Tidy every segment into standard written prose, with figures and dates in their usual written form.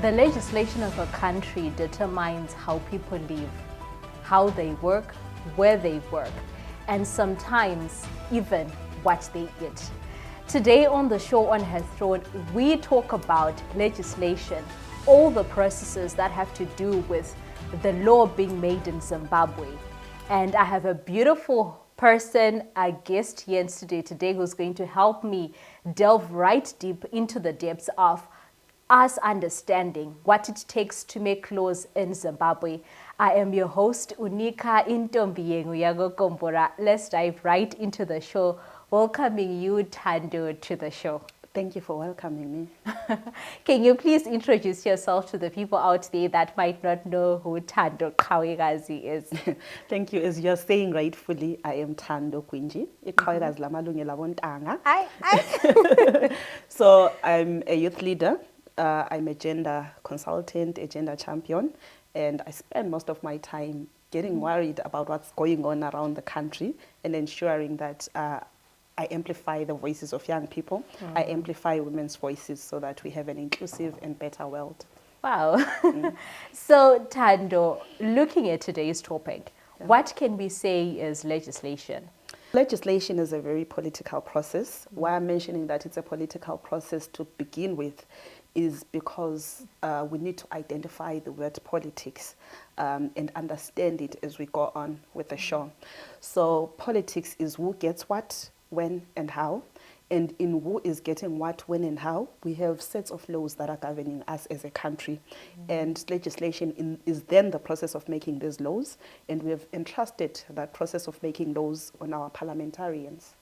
The legislation of a country determines how people live, how they work, where they work, and sometimes even what they eat. Today on the show on Her Throne, we talk about legislation, all the processes that have to do with the law being made in Zimbabwe. And I have a beautiful person, a guest here in studio today who's going to help me delve right deep into the depths of us understanding what it takes to make laws in Zimbabwe. I am your host, Unika Intombiyengu Kombora. Let's dive right into the show. Welcoming you, Thando, to the show. Thank you for welcoming me. Can you please introduce yourself to the people out there that might not know who Thando Gwinji is? Thank you. As you're saying rightfully, I am Thando Gwinji. So I'm a youth leader. I'm a gender consultant, a gender champion, and I spend most of my time getting worried about what's going on around the country and ensuring that I amplify the voices of young people. I amplify women's voices so that we have an inclusive and better world. Wow. So, Thando, looking at today's topic, what can we say is legislation? Legislation is a very political process. Why I'm mentioning that it's a political process to begin with is because we need to identify the word politics and understand it as we go on with the show. So politics is who gets what, when and how. And in who is getting what, when and how, we have sets of laws that are governing us as a country. And legislation is then the process of making these laws. And we have entrusted that process of making laws on our parliamentarians.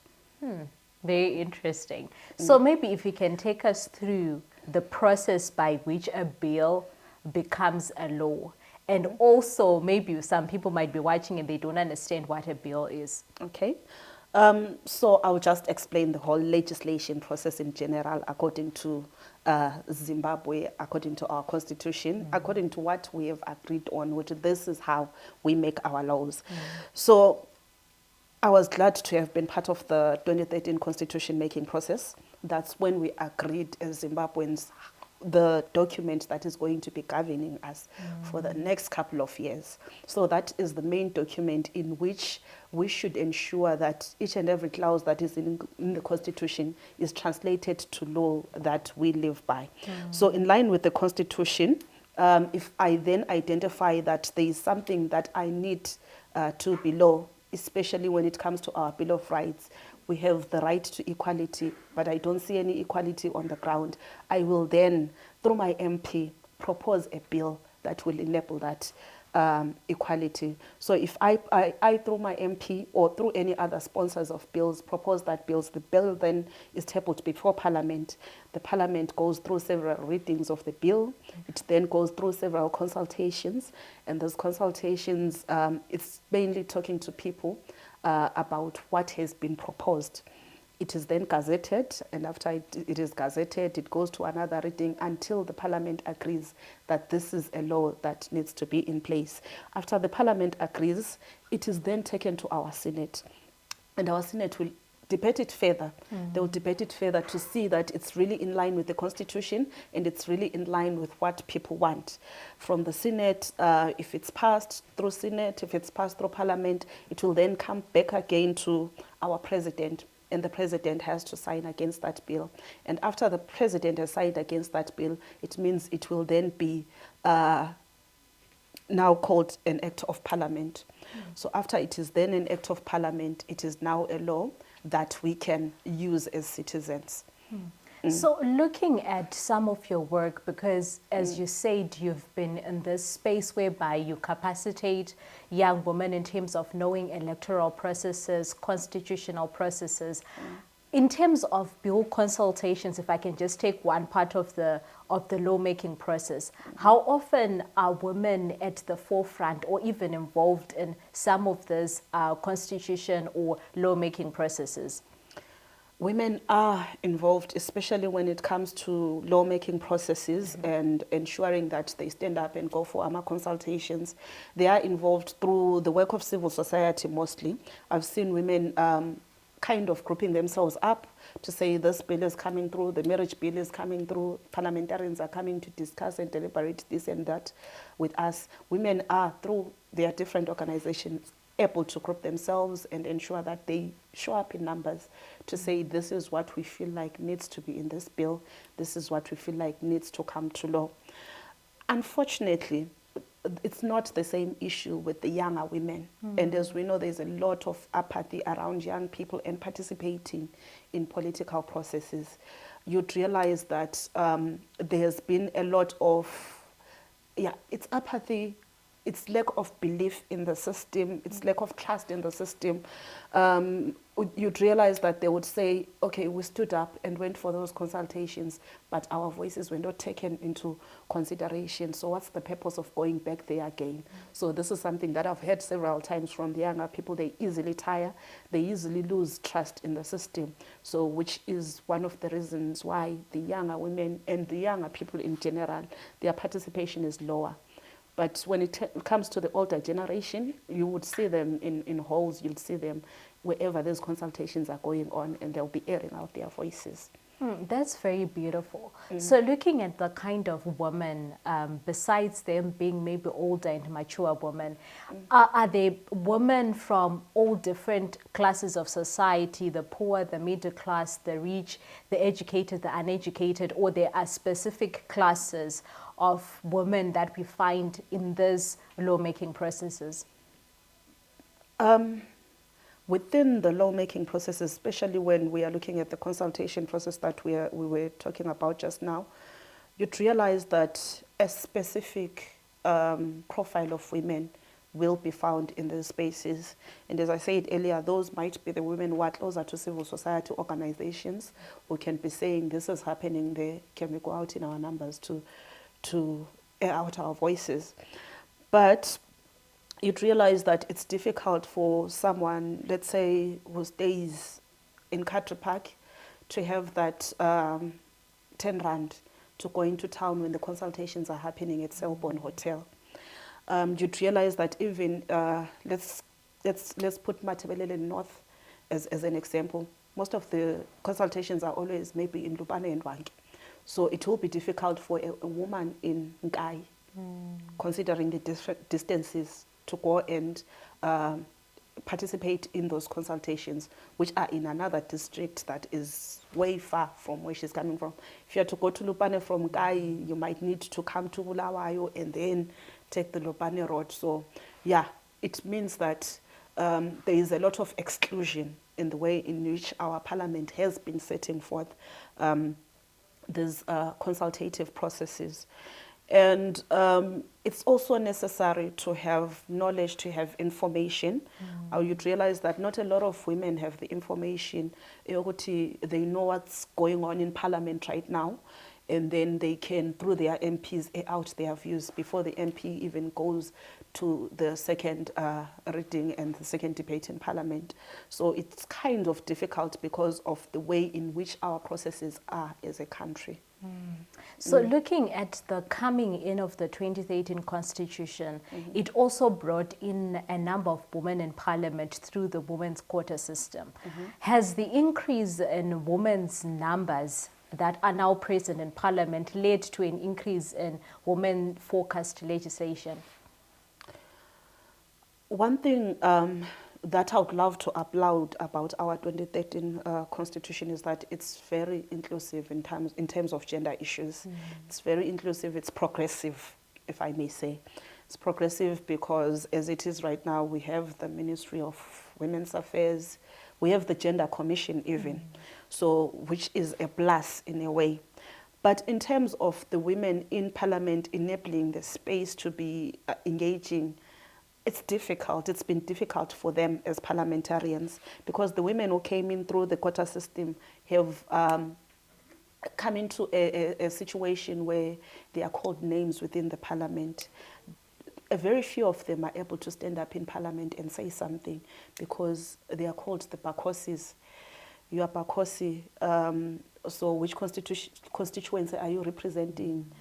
Very interesting. So maybe if you can take us through the process by which a bill becomes a law. And also maybe some people might be watching and they don't understand what a bill is. Okay. So I'll just explain the whole legislation process in general according to Zimbabwe, according to our constitution, according to what we have agreed on, which this is how we make our laws. So I was glad to have been part of the 2013 constitution making process. That's when we agreed as Zimbabweans the document that is going to be governing us for the next couple of years. So that is the main document in which we should ensure that each and every clause that is in the Constitution is translated to law that we live by. So in line with the Constitution, if I then identify that there is something that I need to be law, especially when it comes to our Bill of Rights, we have the right to equality, but I don't see any equality on the ground. I will then, through my MP, propose a bill that will enable that equality. So if I through my MP or through any other sponsors of bills, propose that bills, the bill then is tabled before Parliament. The Parliament goes through several readings of the bill. It then goes through several consultations, and those consultations, it's mainly talking to people about what has been proposed. It is then gazetted, and after it is gazetted, it goes to another reading until the Parliament agrees that this is a law that needs to be in place. After the Parliament agrees, it is then taken to our Senate, and our Senate will debate it further. They will debate it further to see that it's really in line with the Constitution and it's really in line with what people want. From the Senate, if it's passed through Senate, if it's passed through Parliament, it will then come back again to our President, and the President has to sign against that bill. And after the President has signed against that bill, it means it will then be now called an Act of Parliament. So after it is then an Act of Parliament, it is now a law that we can use as citizens. So looking at some of your work, because as you said, you've been in this space whereby you capacitate young women in terms of knowing electoral processes, constitutional processes. In terms of bill consultations, if I can just take one part of the lawmaking process, how often are women at the forefront or even involved in some of these constitution or lawmaking processes? Women are involved, especially when it comes to lawmaking processes and ensuring that they stand up and go for AMA consultations. They are involved through the work of civil society mostly. I've seen women kind of grouping themselves up to say this bill is coming through, the marriage bill is coming through, parliamentarians are coming to discuss and deliberate this and that with us. Women are, through their different organizations, able to group themselves and ensure that they show up in numbers to say this is what we feel like needs to be in this bill, this is what we feel like needs to come to law. Unfortunately, it's not the same issue with the younger women. And as we know, there's a lot of apathy around young people and participating in political processes. You'd realize that there's been a lot of, it's apathy, it's lack of belief in the system, it's lack of trust in the system. You'd realize that they would say, okay, we stood up and went for those consultations, but our voices were not taken into consideration. So what's the purpose of going back there again? So this is something that I've heard several times from the younger people. They easily tire, they easily lose trust in the system. So which is one of the reasons why the younger women and the younger people in general, their participation is lower. But when it comes to the older generation, you would see them in halls, you'll see them wherever those consultations are going on, and they'll be airing out their voices. That's very beautiful. So looking at the kind of women, besides them being maybe older and mature women, are they women from all different classes of society, the poor, the middle class, the rich, the educated, the uneducated, or there are specific classes of women that we find in these lawmaking processes? Within the lawmaking processes, especially when we are looking at the consultation process that we were talking about just now, you'd realize that a specific profile of women will be found in those spaces. And as I said earlier, those might be the women who are closer to civil society organizations who can be saying this is happening there, can we go out in our numbers to air out our voices. But you'd realize that it's difficult for someone, let's say, who stays in Country Park to have that 10 rand to go into town when the consultations are happening at Selborne Hotel. You'd realize that even, let's put Matabelele North as an example. Most of the consultations are always maybe in Lupane and Wangi. So it will be difficult for a woman in Nkai, considering the different distances, to go and participate in those consultations, which are in another district that is way far from where she's coming from. If you are to go to Lupane from Nkai, you might need to come to Bulawayo and then take the Lupane road. So yeah, it means that there is a lot of exclusion in the way in which our parliament has been setting forth these consultative processes. And it's also necessary to have knowledge, to have information. You'd realize that not a lot of women have the information. They know what's going on in parliament right now, and then they can, through their MPs, air out their views before the MP even goes to the second reading and the second debate in parliament. So it's kind of difficult because of the way in which our processes are as a country. So looking at the coming in of the 2013 constitution, it also brought in a number of women in parliament through the women's quota system. Has the increase in women's numbers that are now present in parliament led to an increase in women-focused legislation? One thing that I would love to applaud about our 2013 constitution is that it's very inclusive in terms of gender issues. It's very inclusive, it's progressive, if I may say. It's progressive because as it is right now, we have the Ministry of Women's Affairs, we have the Gender Commission even, so which is a plus in a way. But in terms of the women in parliament enabling the space to be engaging, it's difficult. It's been difficult for them as parliamentarians because the women who came in through the quota system have come into a situation where they are called names within the parliament. A very few of them are able to stand up in parliament and say something because they are called the Bakosis. You are Bakosi, so which constituency are you representing?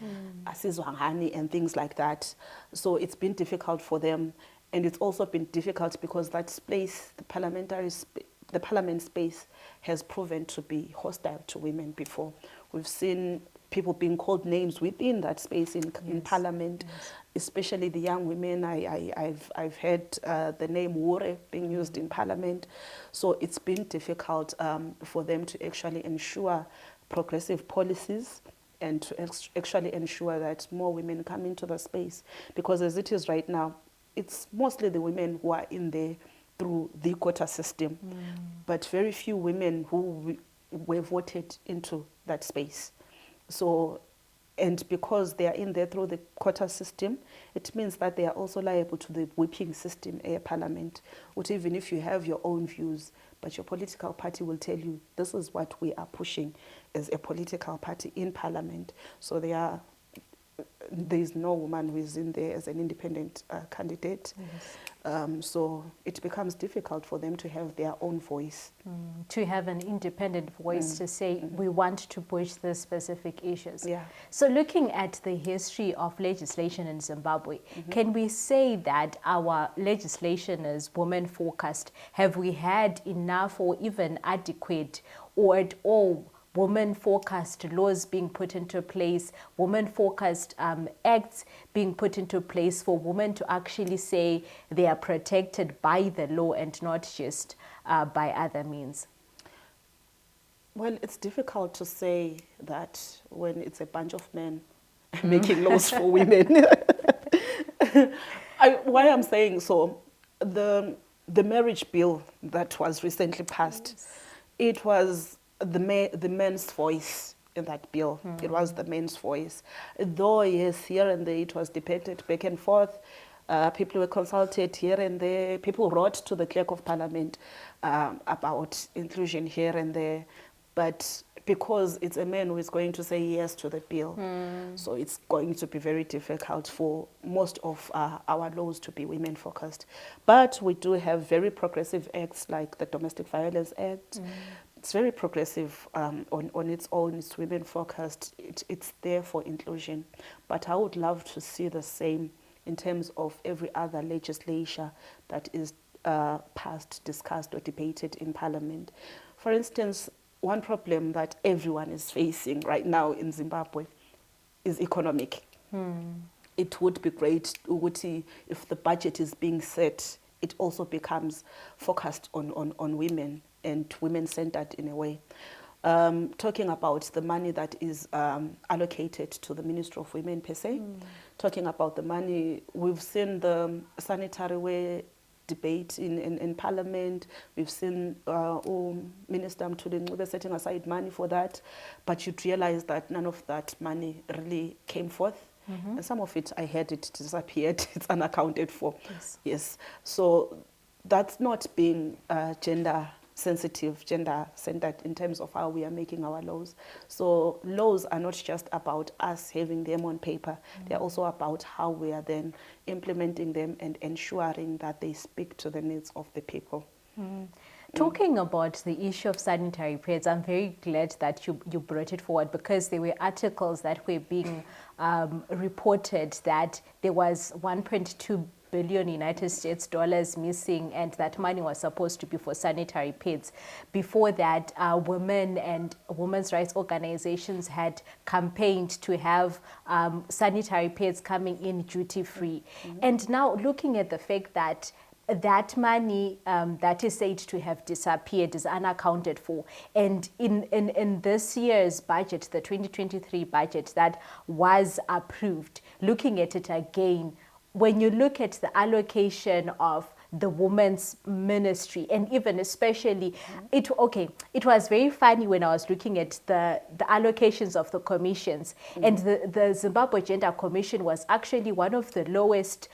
Asizwangani and things like that. So it's been difficult for them. And it's also been difficult because that space, the parliamentary the parliament space has proven to be hostile to women before. We've seen people being called names within that space in parliament, especially the young women. I've heard the name Wure being used in parliament. So it's been difficult for them to actually ensure progressive policies and to actually ensure that more women come into the space. Because as it is right now, it's mostly the women who are in there through the quota system, but very few women who were voted into that space. So, and because they are in there through the quota system, it means that they are also liable to the whipping system in parliament, which even if you have your own views, but your political party will tell you, this is what we are pushing as a political party in parliament. So there is no woman who is in there as an independent candidate. So it becomes difficult for them to have their own voice. To have an independent voice to say, we want to push the specific issues. Yeah. So looking at the history of legislation in Zimbabwe, can we say that our legislation is women-focused? Have we had enough or even adequate or at all women-focused laws being put into place, women-focused acts being put into place for women to actually say they are protected by the law and not just by other means? Well, it's difficult to say that when it's a bunch of men making laws for women. Why I'm saying so, the marriage bill that was recently passed, it was the men's voice in that bill. It was the men's voice. Though, yes, here and there it was debated back and forth. People were consulted here and there. People wrote to the clerk of parliament about inclusion here and there. But because it's a man who is going to say yes to the bill, so it's going to be very difficult for most of our laws to be women-focused. But we do have very progressive acts like the Domestic Violence Act. It's very progressive on its own. It's women-focused. It's there for inclusion. But I would love to see the same in terms of every other legislation that is passed, discussed, or debated in Parliament. For instance, one problem that everyone is facing right now in Zimbabwe is economic. It would be great if the budget is being set, it also becomes focused on women and women-centered in a way. Talking about the money that is allocated to the Ministry of Women per se, talking about the money, we've seen the sanitary ware debate in Parliament. We've seen Minister Mtuli setting aside money for that, but you'd realize that none of that money really came forth. And some of it, I heard it disappeared. It's unaccounted for. Yes. So that's not being gender sensitive, gender centered in terms of how we are making our laws. So laws are not just about us having them on paper. They're also about how we are then implementing them and ensuring that they speak to the needs of the people. Talking about the issue of sanitary pads, I'm very glad that you brought it forward, because there were articles that were being reported that there was 1.2 billion United States dollars missing, and that money was supposed to be for sanitary pads. Before that, women and women's rights organizations had campaigned to have sanitary pads coming in duty-free. And now looking at the fact that that money that is said to have disappeared is unaccounted for. And in this year's budget, the 2023 budget that was approved, looking at it again, when you look at the allocation of the women's ministry, and even especially, it was very funny when I was looking at the allocations of the commissions, and the Zimbabwe Gender Commission was actually one of the lowest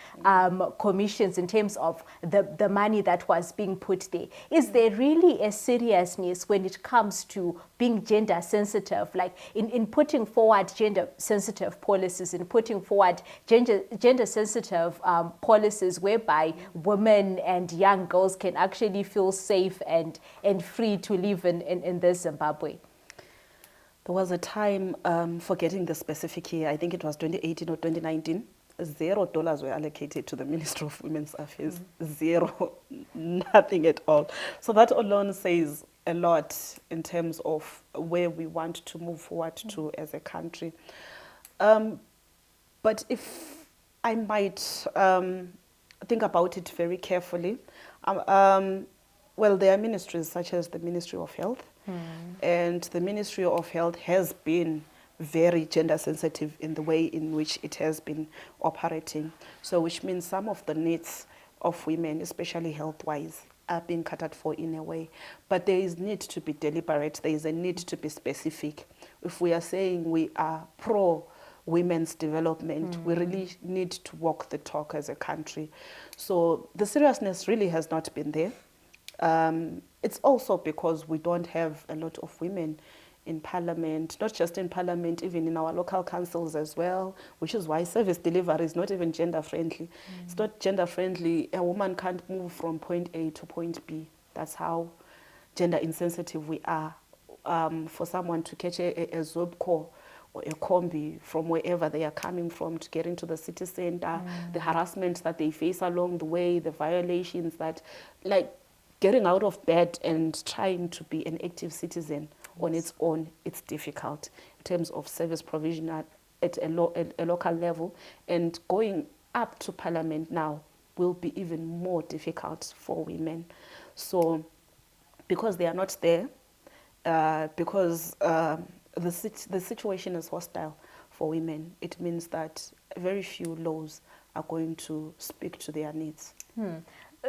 commissions in terms of the money that was being put there. Is there really a seriousness when it comes to being gender sensitive, like in putting forward gender sensitive policies, in putting forward gender sensitive policies whereby women and young girls can actually feel safe and free to live in this Zimbabwe? There was a time, forgetting the specific year, I think it was 2018 or 2019, $0 were allocated to the Ministry of Women's Affairs. Zero, nothing at all. So that alone says a lot in terms of where we want to move forward to as a country. But if I might think about it very carefully, well, there are ministries such as the Ministry of Health, and the Ministry of Health has been very gender sensitive in the way in which it has been operating. So which means some of the needs of women, especially health-wise, are being catered for in a way. But there is need to be deliberate, there is a need to be specific. If we are saying we are pro women's development, we really need to walk the talk as a country. So the seriousness really has not been there. It's also because we don't have a lot of women in Parliament, not just in Parliament, even in our local councils as well, which is why service delivery is not even gender friendly. It's not gender friendly. A woman can't move from point A to point B. That's how gender insensitive we are. For someone to catch a Zobco or a combi from wherever they are coming from to get into the city center, the harassment that they face along the way, the violations that, like, getting out of bed and trying to be an active citizen on its own, it's difficult in terms of service provision at a local level. And going up to Parliament now will be even more difficult for women. So because they are not there, because the situation is hostile for women, it means that very few laws are going to speak to their needs.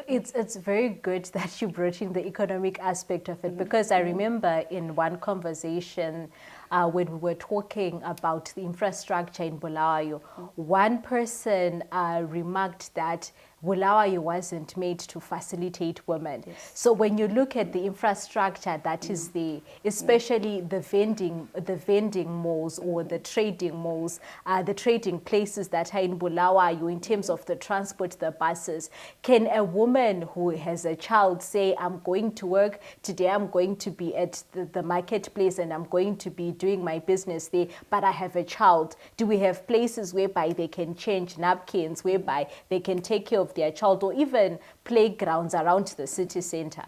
It's very good that you brought in the economic aspect of it, because I remember in one conversation when we were talking about the infrastructure in Bulawayo, one person remarked that Bulawayo wasn't made to facilitate women. Yes. So when you look at the infrastructure that is there, especially the vending malls or the trading malls, the trading places that are in Bulawayo, in terms of the transport, the buses, can a woman who has a child say, I'm going to work today, I'm going to be at the marketplace and I'm going to be doing my business there, but I have a child? Do we have places whereby they can change napkins, whereby they can take care of their child, or even playgrounds around the city center?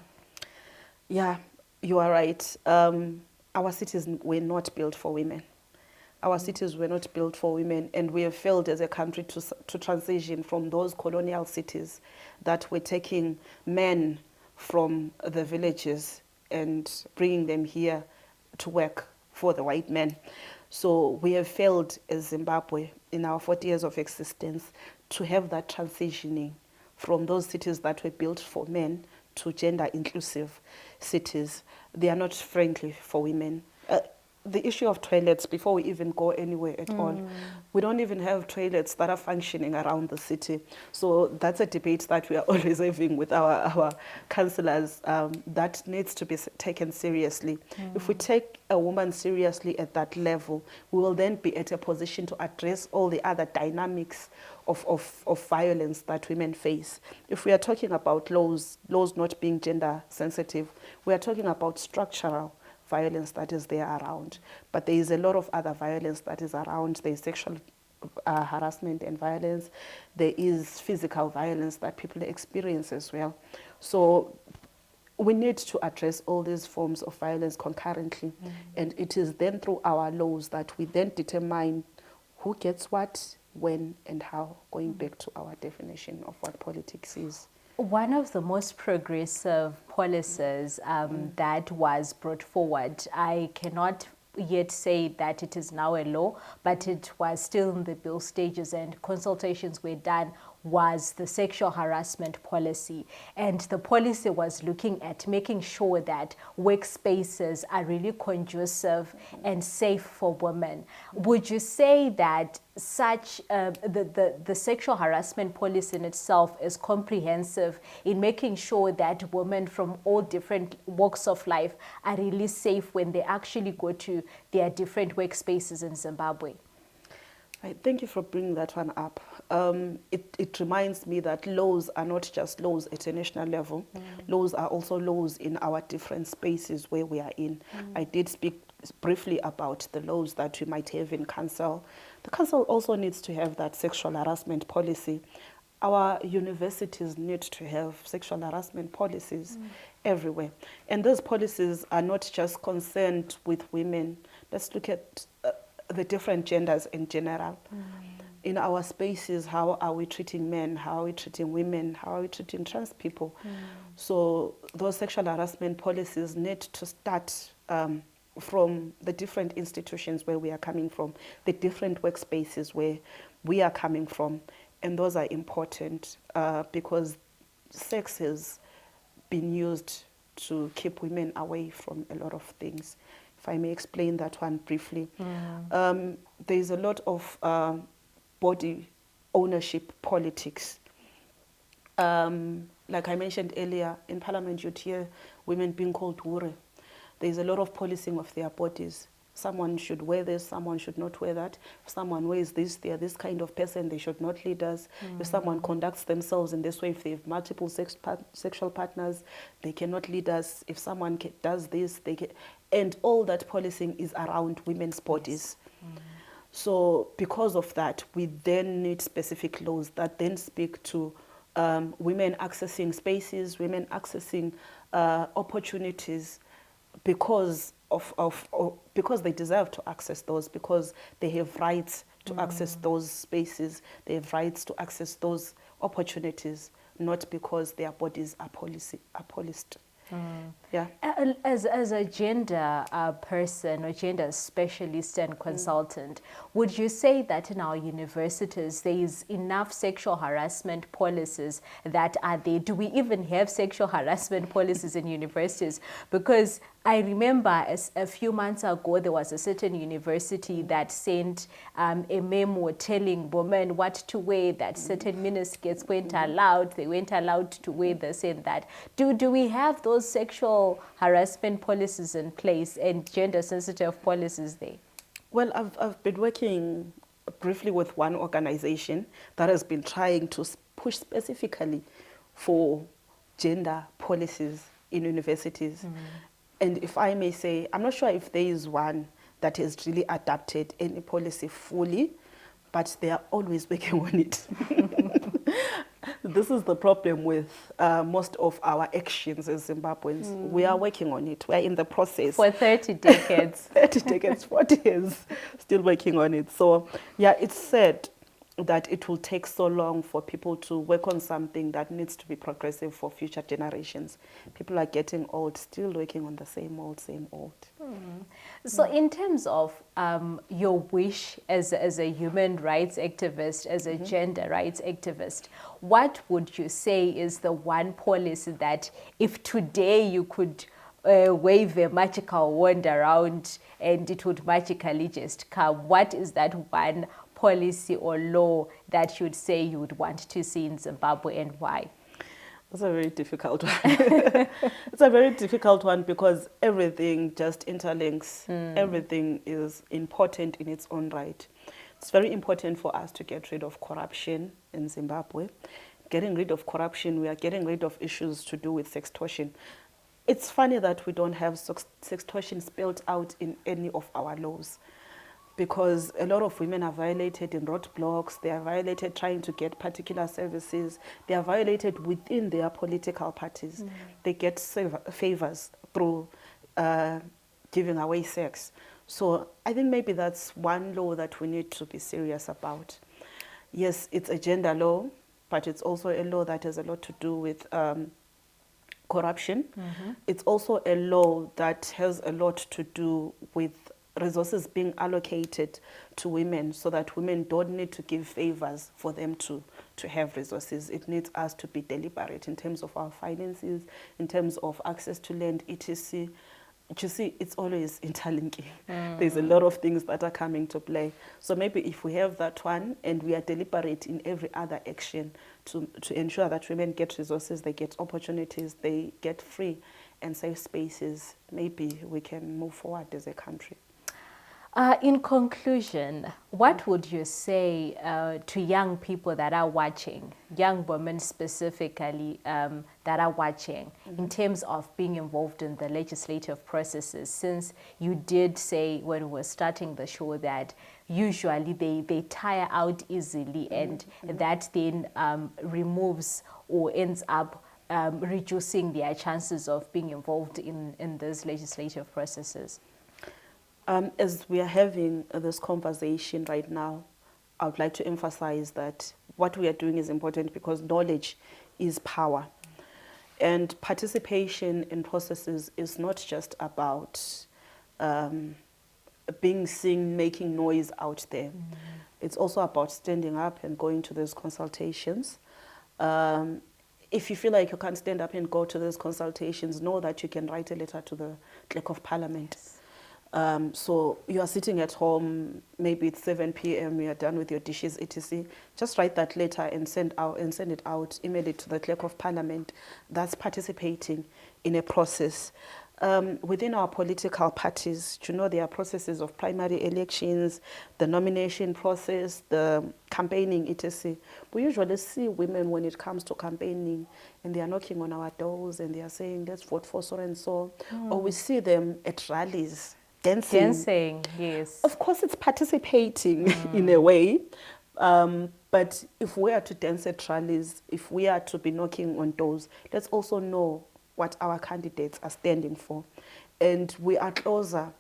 Yeah, you are right. Our cities were not built for women. Our cities were not built for women, and we have failed as a country to transition from those colonial cities that were taking men from the villages and bringing them here to work for the white men. So we have failed as Zimbabwe in our 40 years of existence to have that transitioning from those cities that were built for men to gender-inclusive cities. They are not friendly for women. The issue of toilets, before we even go anywhere at all, we don't even have toilets that are functioning around the city. So that's a debate that we are always having with our councillors that needs to be taken seriously. If we take a woman seriously at that level, we will then be at a position to address all the other dynamics of violence that women face. If we are talking about laws not being gender sensitive, we are talking about structural violence that is there around. But there is a lot of other violence that is around. There is sexual harassment and violence. There is physical violence that people experience as well. So we need to address all these forms of violence concurrently. And it is then through our laws that we then determine who gets what, when, and how, going back to our definition of what politics is. One of the most progressive policies that was brought forward, I cannot yet say that it is now a law, but it was still in the bill stages and consultations were done, was the sexual harassment policy. And the policy was looking at making sure that workspaces are really conducive and safe for women. Would you say that such the sexual harassment policy in itself is comprehensive in making sure that women from all different walks of life are really safe when they actually go to their different workspaces in Zimbabwe? Right, thank you for bringing that one up. It reminds me that laws are not just laws at a national level. Laws are also laws in our different spaces where we are in. I did speak briefly about the laws that we might have in council. The council also needs to have that sexual harassment policy. Our universities need to have sexual harassment policies everywhere. And those policies are not just concerned with women. Let's look at the different genders in general. In our spaces, how are we treating men? How are we treating women? How are we treating trans people? So those sexual harassment policies need to start from the different institutions where we are coming from, the different workspaces where we are coming from. And those are important because sex has been used to keep women away from a lot of things. If I may explain that one briefly. There's a lot of body ownership politics. Like I mentioned earlier, in Parliament you'd hear women being called hure. There's a lot of policing of their bodies. Someone should wear this, someone should not wear that. If someone wears this, they are this kind of person, they should not lead us. If someone conducts themselves in this way, if they have multiple sexual partners, they cannot lead us. If someone does this, they can. And all that policing is around women's bodies. So because of that, we then need specific laws that then speak to women accessing spaces, women accessing opportunities because because they deserve to access those, because they have rights to access those spaces, they have rights to access those opportunities, not because their bodies are policed. Yeah. As a gender person or gender specialist and consultant, would you say that in our universities there is enough sexual harassment policies that are there? Do we even have sexual harassment policies in universities? Because I remember a few months ago there was a certain university that sent a memo telling women what to wear, that certain miniskirts weren't allowed, they weren't allowed to wear this and that. Do we have those sexual harassment policies in place and gender sensitive policies there? Well, I've been working briefly with one organization that has been trying to push specifically for gender policies in universities. And if I may say, I'm not sure if there is one that has really adapted any policy fully, but they are always working on it. This is the problem with most of our actions as Zimbabweans. We are working on it. We are in the process. For 30 decades. 30 decades, 40 years, still working on it. So, yeah, it's sad that it will take so long for people to work on something that needs to be progressive for future generations. People are getting old, still working on the same old, same old. So in terms of your wish as a human rights activist, as a gender rights activist, what would you say is the one policy that if today you could wave a magical wand around and it would magically just come, what is that one policy or law that you'd say you would want to see in Zimbabwe and why? That's a very difficult one. It's a very difficult one because everything just interlinks. Everything is important in its own right. It's very important for us to get rid of corruption in Zimbabwe. Getting rid of corruption, we are getting rid of issues to do with sextortion. It's funny that we don't have sextortion spelled out in any of our laws, because a lot of women are violated in roadblocks, they are violated trying to get particular services, they are violated within their political parties. They get favors through giving away sex. So I think maybe that's one law that we need to be serious about. Yes, it's a gender law, but it's also a law that has a lot to do with corruption. It's also a law that has a lot to do with resources being allocated to women so that women don't need to give favors for them to have resources. It needs us to be deliberate in terms of our finances, in terms of access to land, etc. You see, it's always interlinking. There's a lot of things that are coming to play. So maybe if we have that one and we are deliberate in every other action to ensure that women get resources, they get opportunities, they get free and safe spaces, maybe we can move forward as a country. In conclusion, what would you say to young people that are watching, young women specifically that are watching, in terms of being involved in the legislative processes? Since you did say when we were starting the show that usually they tire out easily, and that then removes or ends up reducing their chances of being involved in these legislative processes. As we are having this conversation right now, I would like to emphasize that what we are doing is important because knowledge is power. And participation in processes is not just about being seen, making noise out there. It's also about standing up and going to those consultations. If you feel like you can't stand up and go to those consultations, know that you can write a letter to the Clerk of Parliament. Yes. So you are sitting at home, maybe it's 7 p.m., you are done with your dishes, etc. Just write that letter and send it out, email it to the Clerk of Parliament. That's participating in a process. Within our political parties, there are processes of primary elections, the nomination process, the campaigning, etc. We usually see women when it comes to campaigning, and they are knocking on our doors and they are saying, let's vote for so and so. Or we see them at rallies. Dancing, yes. Of course, it's participating in a way. But if we are to dance at rallies, if we are to be knocking on doors, let's also know what our candidates are standing for. And we are closer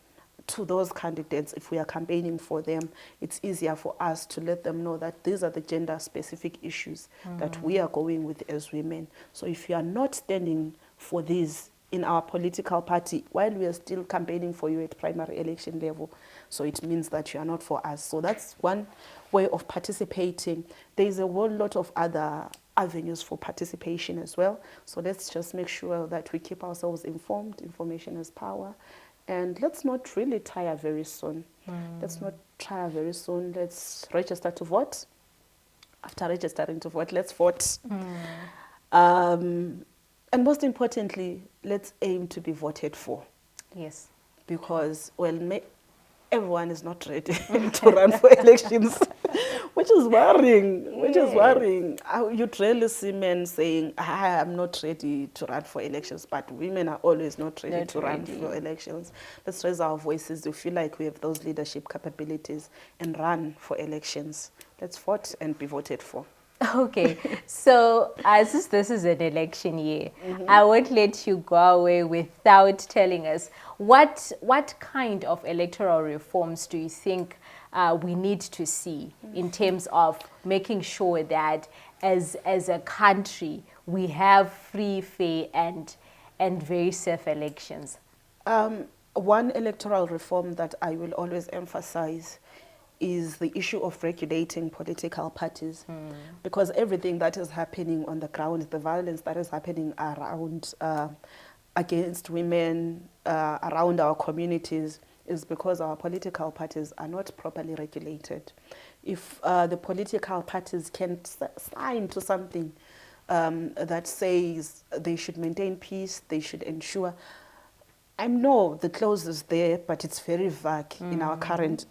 to those candidates if we are campaigning for them. It's easier for us to let them know that these are the gender-specific issues that we are going with as women. So if you are not standing for these in our political party, while we are still campaigning for you at primary election level, so it means that you are not for us. So that's one way of participating. There is a whole lot of other avenues for participation as well. So let's just make sure that we keep ourselves informed. Information is power. And let's not really tire very soon. Let's not tire very soon. Let's register to vote. After registering to vote, let's vote. And most importantly, let's aim to be voted for. Yes. Because, everyone is not ready to run for elections, which is worrying. Which is worrying. You'd rarely see men saying, I'm not ready to run for elections, but women are always not ready to run for elections. Let's raise our voices. We feel like we have those leadership capabilities and run for elections. Let's vote and be voted for. Okay, so as this is an election year, I won't let you go away without telling us what kind of electoral reforms do you think we need to see in terms of making sure that as a country we have free, fair and very safe elections? One electoral reform that I will always emphasize is the issue of regulating political parties, because everything that is happening on the ground, the violence that is happening around against women, around our communities, is because our political parties are not properly regulated. If the political parties can sign to something that says they should maintain peace, they should ensure. I know the clause is there, but it's very vague in our current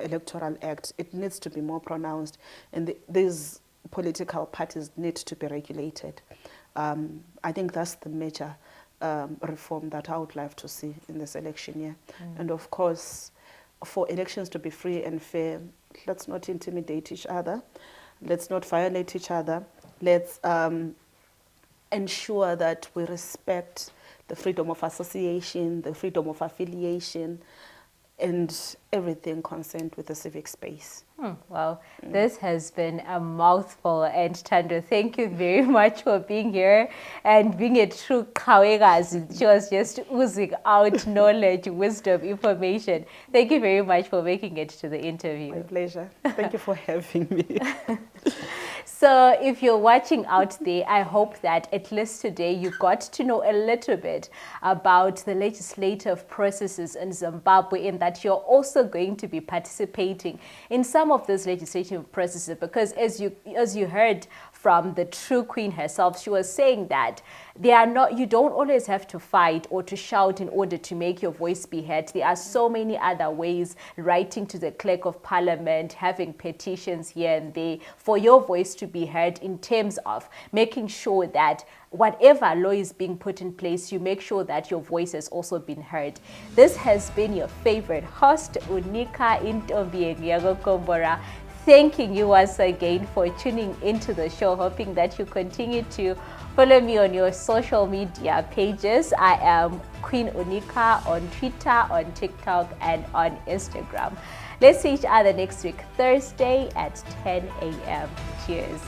electoral act. It needs to be more pronounced, and these political parties need to be regulated. I think that's the major reform that I would like to see in this election year. And of course, for elections to be free and fair, let's not intimidate each other. Let's not violate each other. Let's ensure that we respect the freedom of association, the freedom of affiliation, and everything concerned with the civic space. Well, this has been a mouthful, and Thando, thank you very much for being here and being a true Kawekazi. She was just oozing out knowledge, wisdom, information. Thank you very much for making it to the interview. My pleasure. Thank you for having me. So if you're watching out there, I hope that at least today you got to know a little bit about the legislative processes in Zimbabwe, and that you're also going to be participating in some of those legislative processes, because as you heard from the true queen herself. She was saying that you don't always have to fight or to shout in order to make your voice be heard. There are so many other ways, writing to the clerk of parliament, having petitions here and there for your voice to be heard, in terms of making sure that whatever law is being put in place, you make sure that your voice has also been heard. This has been your favorite host, Unika Intombi Kombora, thanking you once again for tuning into the show, hoping that you continue to follow me on your social media pages. I am Queen Unika on Twitter, on TikTok, and on Instagram. Let's see each other next week, Thursday at 10 a.m. Cheers.